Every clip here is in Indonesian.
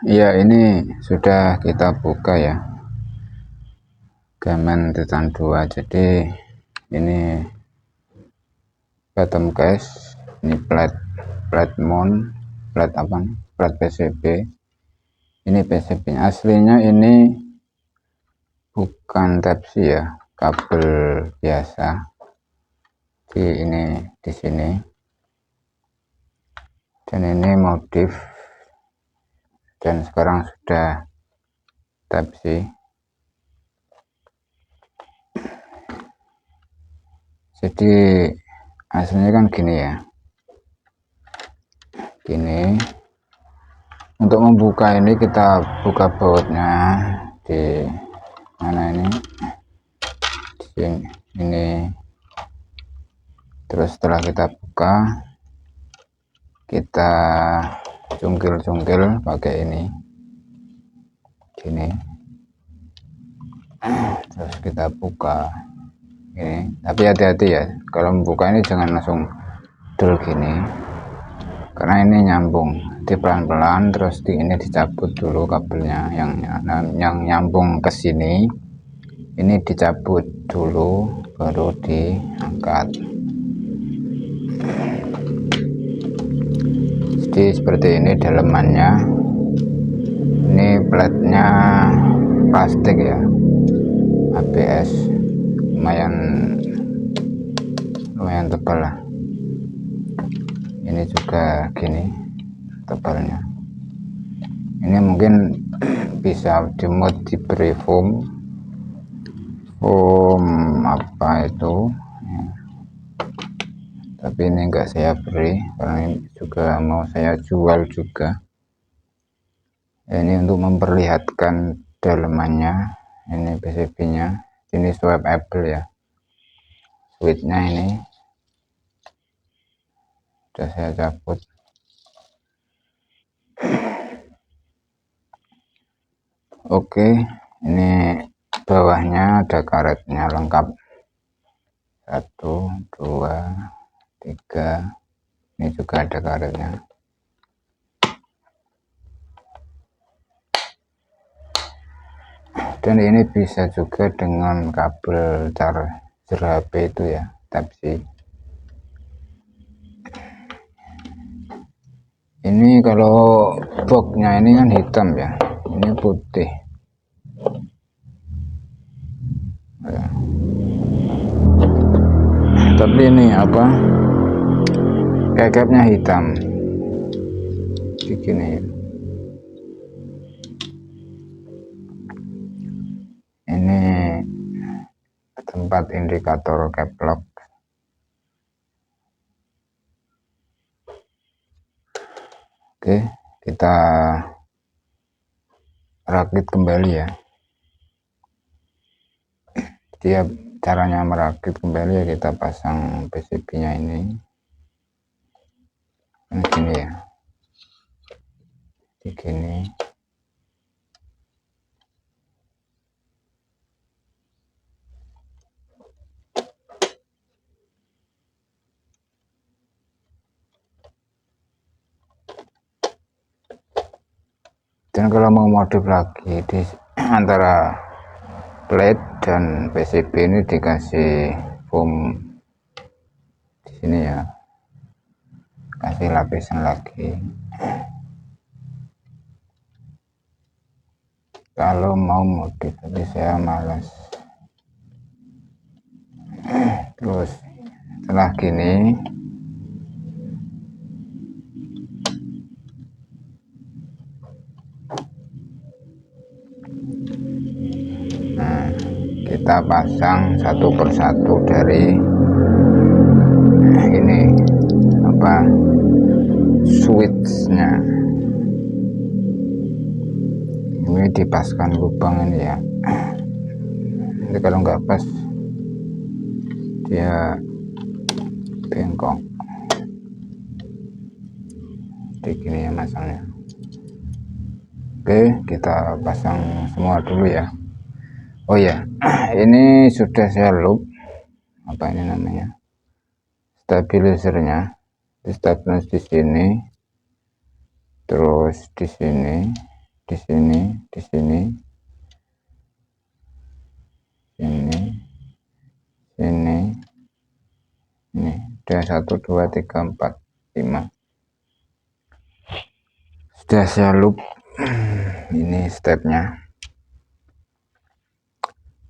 Iya, ini sudah kita buka ya, Gamen Titan 2. Jadi ini bottom case, ini plat mount, plat PCB. Ini PCB aslinya ini bukan Type C ya, kabel biasa. Di ini di sini. Dan ini modif, dan sekarang sudah Type C. Jadi aslinya kan gini ya, gini. Untuk membuka ini kita buka bautnya di mana ini, di sini, ini. Terus setelah kita buka, kita cungkil pakai ini, gini. Terus kita buka ini, tapi hati-hati ya, kalau membuka ini jangan langsung dul gini, karena ini nyambung. Di pelan-pelan, terus ini dicabut dulu kabelnya yang nyambung ke sini. Ini dicabut dulu, baru diangkat. Jadi seperti ini dalemannya. Ini platnya plastik ya, ABS, lumayan tebal lah. Ini juga gini tebalnya. Ini mungkin bisa dimod, diberi foam apa itu ya. Tapi ini enggak saya beri, karena ini juga mau saya jual juga ya. Ini untuk memperlihatkan dalemannya. Ini PCB nya, ini swappable ya, switchnya ini sudah saya cabut. Oke, ini bawahnya ada karetnya lengkap, 1 2 3. Ini juga ada karetnya. Dan ini bisa juga dengan kabel charger HP itu ya, Type C. Ini kalau boxnya ini kan hitam ya, ini putih ya. Tapi ini apa, kekepnya hitam begini. Ini tempat indikator cap lock. Oke, kita rakit kembali ya. Dia caranya merakit kembali ya, kita pasang PCB nya ini gini ya, begini. Dan kalau mau modif lagi di antara plate dan PCB ini dikasih foam di sini ya, kasih lapisan lagi. Kalau mau modif, tapi saya malas. Terus setelah gini, nah, kita pasang satu persatu dari ini apa, switchnya. Ini dipaskan lubang ini ya. Jadi kalau nggak pas dia bengkok. Jadi gini ya masangnya. Oke, kita pasang semua dulu ya. Oh ya, ini sudah saya loop, apa ini namanya, stabilizernya. Di stabilizer di sini, terus di sini, di sini, di sini, sini, sini, ini udah 1 2 3 4 5 sudah saya loop. Ini stepnya.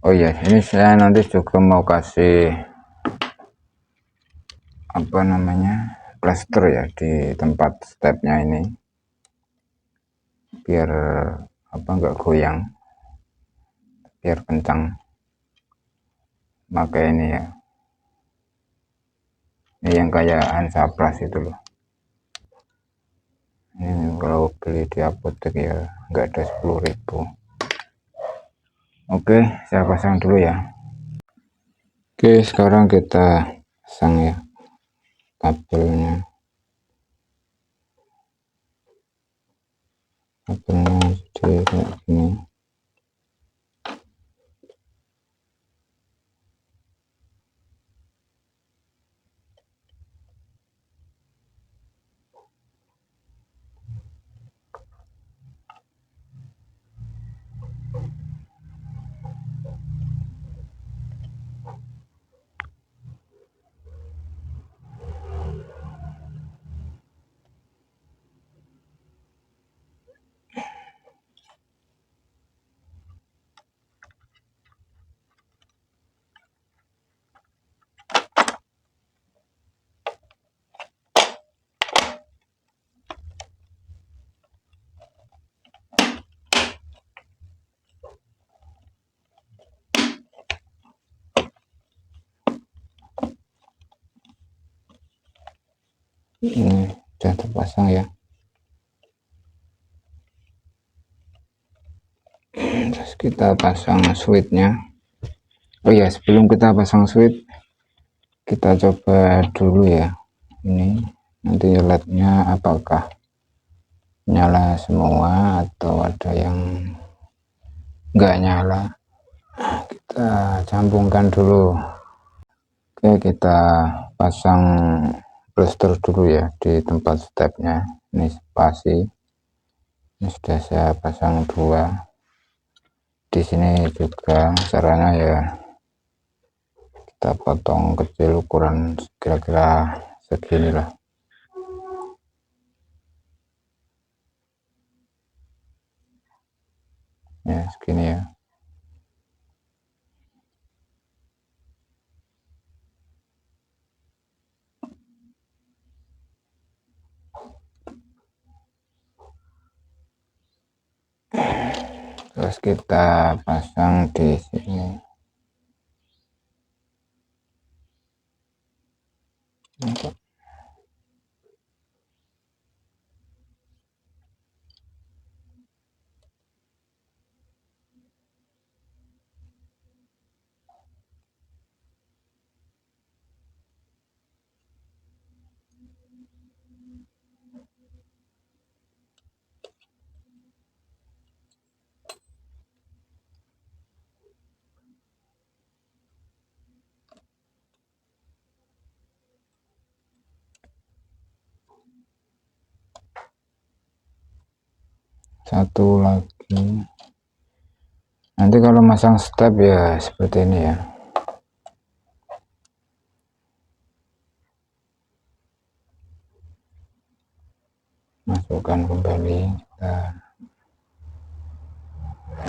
Oh ya, ini saya nanti juga mau kasih apa namanya, plaster ya di tempat stepnya ini, biar apa enggak goyang, biar kencang. Maka ini ya, ini yang kayak Hansapras itu loh. Ini kalau beli di apotek ya enggak ada 10.000. Oke, saya pasang dulu ya. Oke, sekarang kita pasang ya kabelnya. Kabelnya jadi kayak gini. Ini sudah terpasang ya. Terus kita pasang switchnya. Oh ya, sebelum kita pasang switch, kita coba dulu ya. Ini nanti LED-nya apakah nyala semua atau ada yang enggak nyala. Kita sambungkan dulu. Oke, kita pasang plaster dulu ya di tempat stepnya. Ini spasi. Ini sudah saya pasang 2. Di sini juga caranya ya, kita potong kecil, ukuran kira-kira segini lah ya, segini ya. Terus kita pasang di sini. Satu lagi, nanti kalau masang step ya seperti ini ya. Masukkan kembali.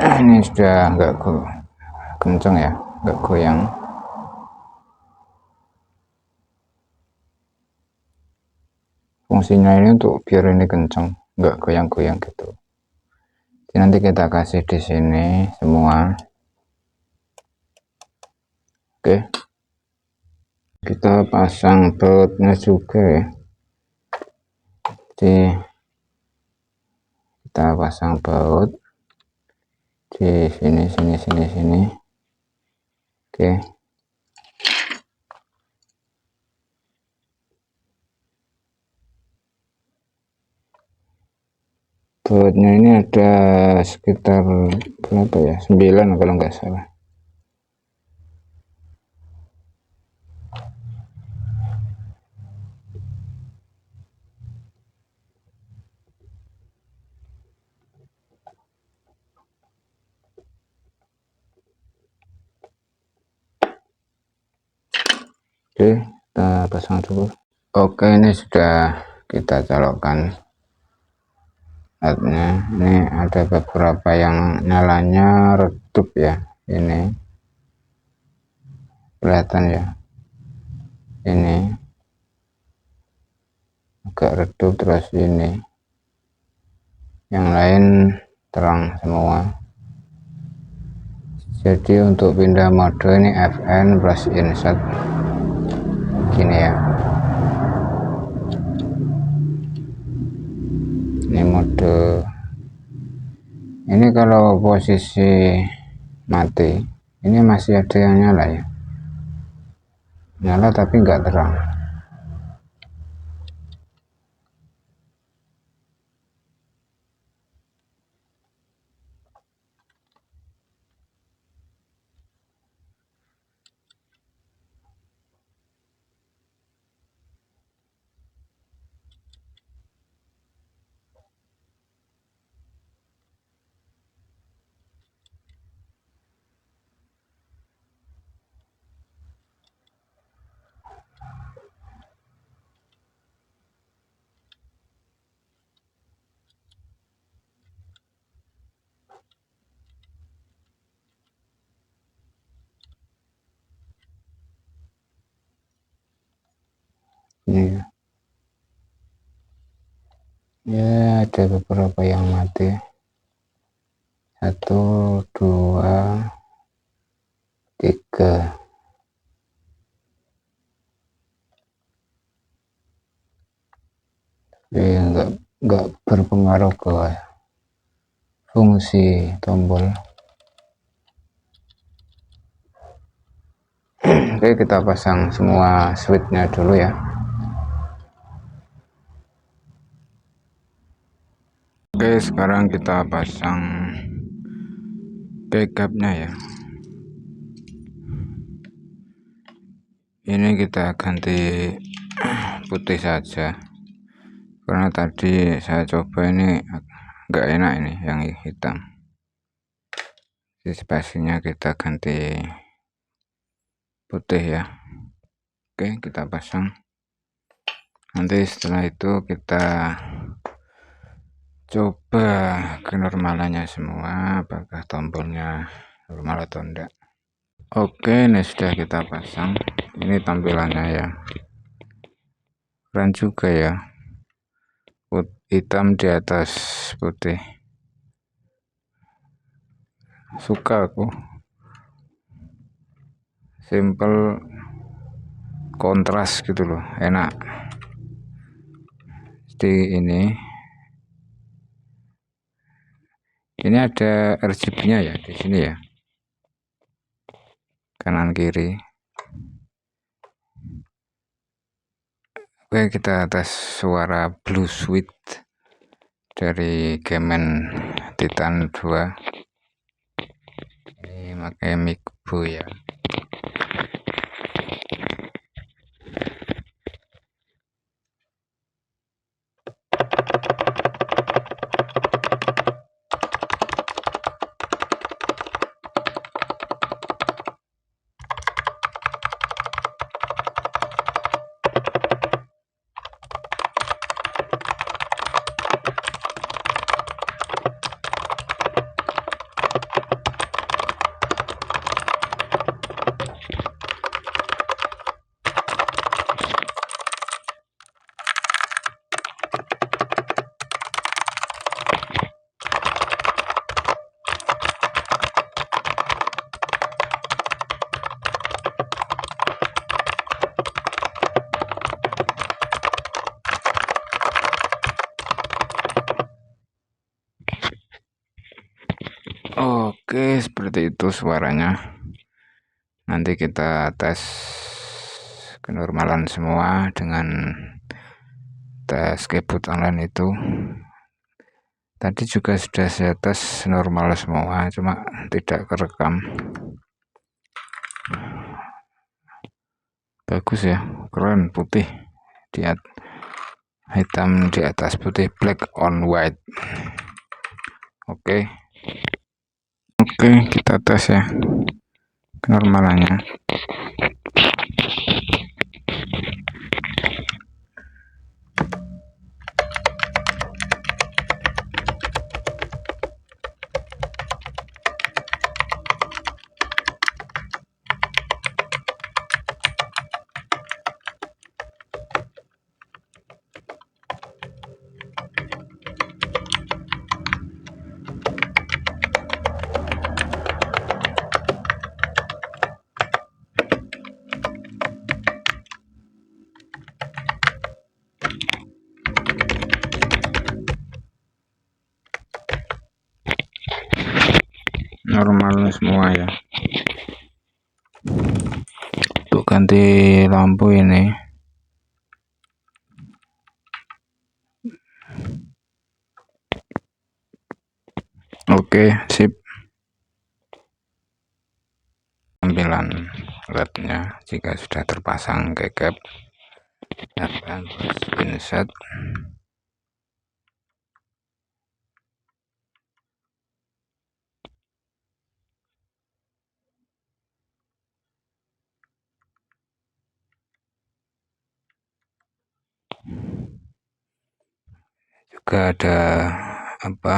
Ini sudah enggak kenceng ya, enggak goyang. Fungsinya ini untuk biar ini kenceng, enggak goyang-goyang gitu. Jadi nanti kita kasih di sini semua. Oke, kita pasang bautnya juga ya. Jadi kita pasang baut di sini, sini. Oke, bautnya ini ada sekitar berapa ya, 9 kalau nggak salah. Oke, kita pasang dulu. Oke, ini sudah kita colokkan LED-nya. Ini ada beberapa yang nyalanya redup ya, ini kelihatan ya, ini agak redup, terus ini yang lain terang semua. Jadi untuk pindah mode ini FN plus insert gini ya, ini mode ini. Kalau posisi mati ini masih ada yang nyala ya, nyala tapi nggak terang. Ini ya, ada beberapa yang mati, 1 2 3. Nggak berpengaruh ke fungsi tombol. Oke, kita pasang semua switchnya dulu ya. Oke, sekarang kita pasang backupnya ya. Ini kita ganti putih saja, karena tadi saya coba ini nggak enak, ini yang hitam. Di spasinya kita ganti putih ya. Oke, kita pasang. Nanti setelah itu kita coba kenormalannya semua, apakah tombolnya normal atau enggak. Oke, ini sudah kita pasang. Ini tampilannya ya, keren juga ya, hitam di atas putih. Suka aku, simple, kontras gitu loh, enak. Jadi ini ada RGB-nya ya di sini ya, kanan kiri. Oke, kita tes suara Blue Suite dari Gemen Titan 2. Ini pakai mic Bu ya. Oke, seperti itu suaranya. Nanti kita tes kenormalan semua dengan tes keyboard online itu. Tadi juga sudah saya tes normal semua, cuma tidak kerekam. Bagus ya, keren, putih hitam di atas putih, black on white. Oke, kita tes ya kenormalannya. normal semua ya. Untuk ganti lampu ini oke, sip. Tampilan LED-nya jika sudah terpasang gagap dan insert. Juga ada apa,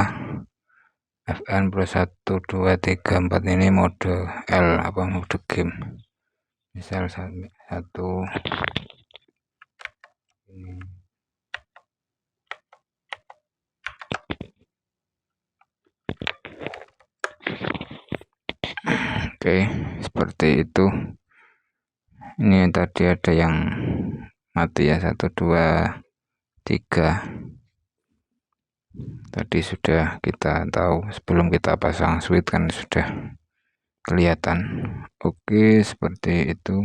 FN Pro 1 2 3 4 ini mode L, mode game. Misal satu ini. Oke, seperti itu. Ini tadi ada yang mati ya, 1 2 3 tadi sudah kita tahu sebelum kita pasang switch kan sudah kelihatan. Oke, seperti itu.